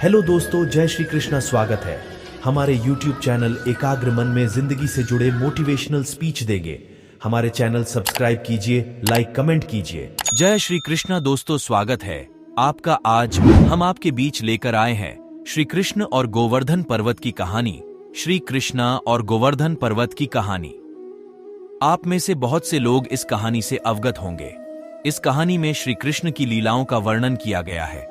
Hello दोस्तों, जय श्री कृष्णा। स्वागत है हमारे YouTube चैनल एकाग्र मन में जिंदगी से जुड़े मोटिवेशनल स्पीच देंगे। हमारे चैनल सब्सक्राइब कीजिए, लाइक कमेंट कीजिए। जय श्री कृष्णा दोस्तों, स्वागत है आपका। आज हम आपके बीच लेकर आए हैं श्री कृष्ण और गोवर्धन पर्वत की कहानी। श्री कृष्णा और गोवर्धन पर्वत की कहानी। आप में से बहुत से लोग इस कहानी से अवगत होंगे। इस कहानी में श्री कृष्ण की लीलाओं का वर्णन किया गया है।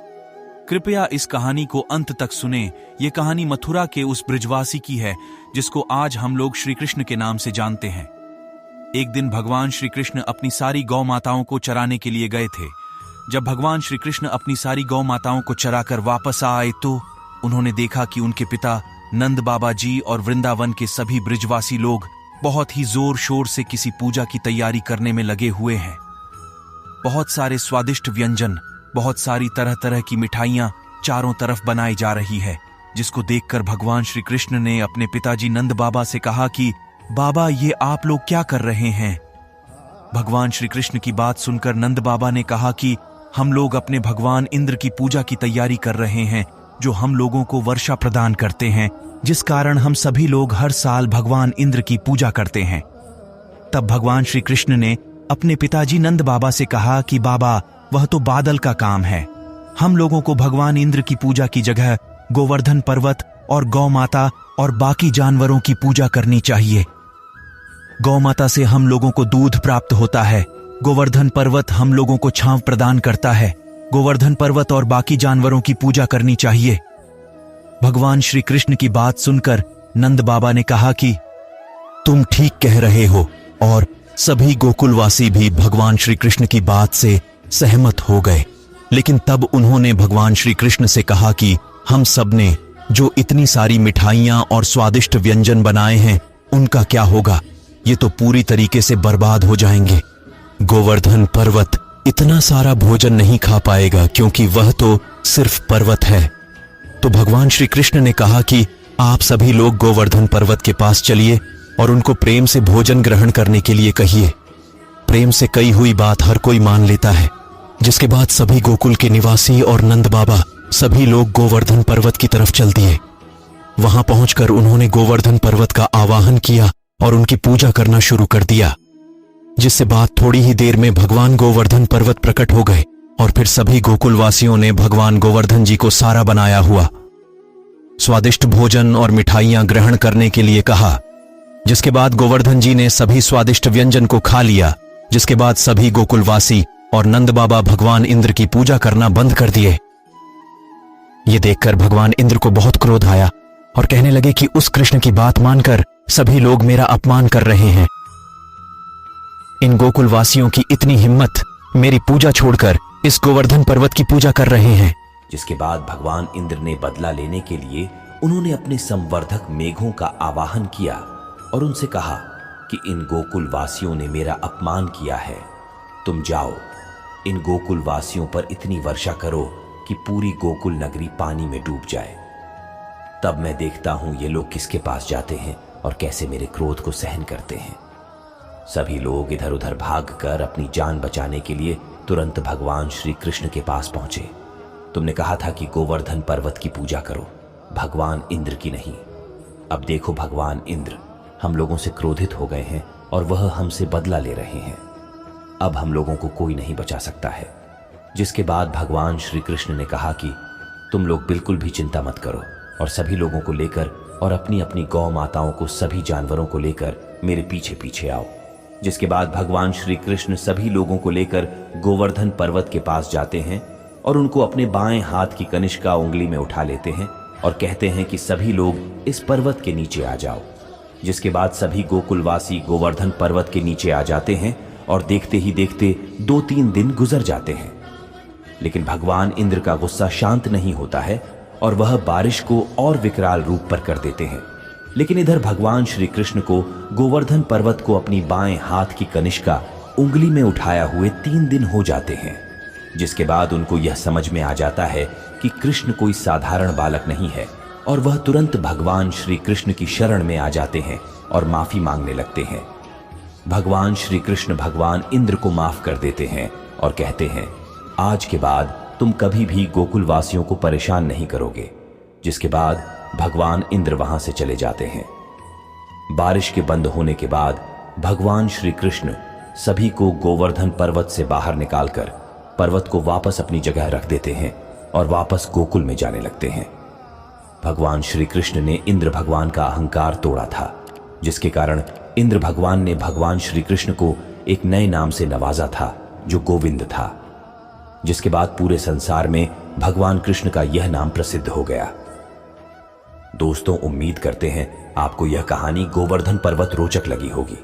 कृपया इस कहानी को अंत तक सुने। ये कहानी मथुरा के उस ब्रजवासी की है जिसको आज हम लोग श्री कृष्ण के नाम से जानते हैं। एक दिन भगवान श्री कृष्ण अपनी सारी गौ माताओं को चराने के लिए गए थे। जब भगवान श्री कृष्ण अपनी सारी गौ माताओं को चराकर वापस आए तो उन्होंने देखा कि उनके पिता नंद बाबा जी और वृंदावन के सभी ब्रजवासी लोग बहुत ही जोर शोर से किसी पूजा की तैयारी करने में लगे हुए हैं। बहुत सारे स्वादिष्ट व्यंजन, बहुत सारी तरह तरह की मिठाइयां चारों तरफ बनाई जा रही है, जिसको देखकर भगवान श्री कृष्ण ने अपने पिताजी नंद बाबा से कहा कि बाबा, ये आप लोग क्या कर रहे हैं। भगवान श्री कृष्ण की बात सुनकर नंद बाबा ने कहा कि हम लोग अपने भगवान इंद्र की पूजा की तैयारी कर रहे हैं, जो हम लोगों को वर्षा प्रदान करते हैं, जिस कारण हम सभी लोग हर साल भगवान इंद्र की पूजा करते हैं। तब भगवान श्री कृष्ण ने अपने पिताजी नंद बाबा से कहा कि बाबा, वह तो बादल का काम है। हम लोगों को भगवान इंद्र की पूजा की जगह गोवर्धन पर्वत और गौ माता और बाकी जानवरों की पूजा करनी चाहिए। गौ माता से हम लोगों को दूध प्राप्त होता है। गोवर्धन पर्वत हम लोगों को छांव प्रदान करता है। गोवर्धन पर्वत और बाकी जानवरों की पूजा करनी चाहिए। भगवान श्री कृष्ण की बात सुनकर नंद बाबा ने कहा कि तुम ठीक कह रहे हो, और सभी गोकुलवासी भी भगवान श्री कृष्ण की बात से सहमत हो गए। लेकिन तब उन्होंने भगवान श्री कृष्ण से कहा कि हम सब ने जो इतनी सारी मिठाइयां और स्वादिष्ट व्यंजन बनाए हैं, उनका क्या होगा। ये तो पूरी तरीके से बर्बाद हो जाएंगे। गोवर्धन पर्वत इतना सारा भोजन नहीं खा पाएगा, क्योंकि वह तो सिर्फ पर्वत है। तो भगवान श्री कृष्ण ने कहा कि आप सभी लोग गोवर्धन पर्वत के पास चलिए और उनको प्रेम से भोजन ग्रहण करने के लिए कहिए। प्रेम से कही हुई बात हर कोई मान लेता है। जिसके बाद सभी गोकुल के निवासी और नंद बाबा सभी लोग गोवर्धन पर्वत की तरफ चल दिए। वहां पहुंचकर उन्होंने गोवर्धन पर्वत का आवाहन किया और उनकी पूजा करना शुरू कर दिया, जिससे बाद थोड़ी ही देर में भगवान गोवर्धन पर्वत प्रकट हो गए और फिर सभी गोकुलवासियों ने भगवान गोवर्धन जी को सारा बनाया हुआ स्वादिष्ट भोजन और मिठाइयां ग्रहण करने के लिए कहा। जिसके बाद गोवर्धन जी ने सभी स्वादिष्ट व्यंजन को खा लिया। जिसके बाद सभी गोकुलवासी और नंद बाबा भगवान इंद्र की पूजा करना बंद कर दिए। ये देखकर भगवान इंद्र को बहुत क्रोध आया और कहने लगे कि उस कृष्ण की बात मानकर सभी लोग मेरा अपमान कर रहे हैं। इन गोकुलवासियों की इतनी हिम्मत, मेरी पूजा छोड़कर इस गोवर्धन पर्वत की पूजा कर रहे हैं। जिसके बाद भगवान इंद्र ने बदला लेने के लिए उन्होंने अपने संवर्धक मेघों का आवाहन किया और उनसे कहा कि इन गोकुलवासियों ने मेरा अपमान किया है। तुम जाओ, इन गोकुलवासियों पर इतनी वर्षा करो कि पूरी गोकुल नगरी पानी में डूब जाए। तब मैं देखता हूं ये लोग किसके पास जाते हैं और कैसे मेरे क्रोध को सहन करते हैं। सभी लोग इधर उधर भागकर अपनी जान बचाने के लिए तुरंत भगवान श्री कृष्ण के पास पहुंचे। तुमने कहा था कि गोवर्धन पर्वत की पूजा करो, भगवान इंद्र की नहीं। अब देखो, भगवान इंद्र हम लोगों से क्रोधित हो गए हैं और वह हमसे बदला ले रहे हैं। अब हम लोगों को कोई नहीं बचा सकता है। जिसके बाद भगवान श्री कृष्ण ने कहा कि तुम लोग बिल्कुल भी चिंता मत करो और सभी लोगों को लेकर और अपनी अपनी गौ माताओं को, सभी जानवरों को लेकर मेरे पीछे पीछे आओ। जिसके बाद भगवान श्री कृष्ण सभी लोगों को लेकर गोवर्धन पर्वत के पास जाते हैं और उनको अपने बाएं हाथ की कनिष्का उंगली में उठा लेते हैं और कहते हैं कि सभी लोग इस पर्वत के नीचे आ जाओ। जिसके बाद सभी गोकुलवासी गोवर्धन पर्वत के नीचे आ जाते हैं और देखते ही देखते 2-3 दिन गुजर जाते हैं। लेकिन भगवान इंद्र का गुस्सा शांत नहीं होता है और वह बारिश को और विकराल रूप पर कर देते हैं। लेकिन इधर भगवान श्री कृष्ण को गोवर्धन पर्वत को अपनी बाएं हाथ की कनिष्का उंगली में उठाया हुए 3 दिन हो जाते हैं। जिसके बाद उनको यह समझ में आ जाता है कि कृष्ण कोई साधारण बालक नहीं है और वह तुरंत भगवान श्री कृष्ण की शरण में आ जाते हैं और माफी मांगने लगते हैं। भगवान श्री कृष्ण भगवान इंद्र को माफ कर देते हैं और कहते हैं, आज के बाद तुम कभी भी गोकुलवासियों को परेशान नहीं करोगे। जिसके बाद भगवान इंद्र वहां से चले जाते हैं। बारिश के बंद होने के बाद भगवान श्री कृष्ण सभी को गोवर्धन पर्वत से बाहर निकालकर पर्वत को वापस अपनी जगह रख देते हैं और वापस गोकुल में जाने लगते हैं। भगवान श्री कृष्ण ने इंद्र भगवान का अहंकार तोड़ा था, जिसके कारण इंद्र भगवान ने भगवान श्री कृष्ण को एक नए नाम से नवाजा था जो गोविंद था, जिसके बाद पूरे संसार में भगवान कृष्ण का यह नाम प्रसिद्ध हो गया। दोस्तों, उम्मीद करते हैं आपको यह कहानी गोवर्धन पर्वत रोचक लगी होगी।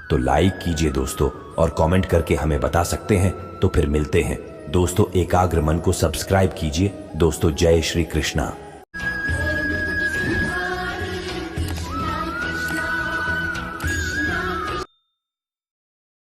तो लाइक कीजिए दोस्तों, और कमेंट करके हमें बता सकते हैं। तो फिर मिलते हैं दोस्तों। एकाग्र मन को सब्सक्राइब कीजिए दोस्तों। जय श्री कृष्णा।